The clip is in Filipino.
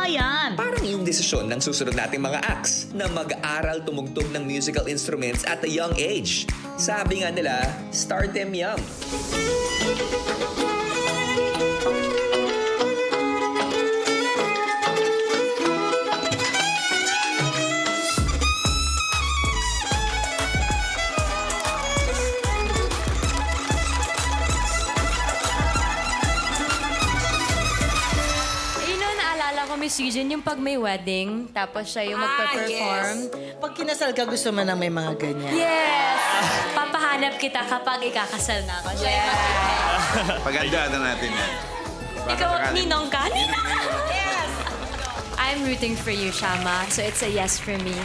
yan. Parang yung desisyon ng susunod nating mga acts na mag-aral tumugtog ng musical instruments at a young age. Sabi nga nila, start them young. Miss Eugene, yung pag may wedding, tapos siya yung magpa-perform. Pag kinasal ka, gusto mo na may mga ganyan. Yes! Papahanap kita kapag ikakasal na ako. Pagandaan natin yan. Ikaw, ninong ka? Ninong! Yes! I'm rooting for you, Shama. So it's a yes for me.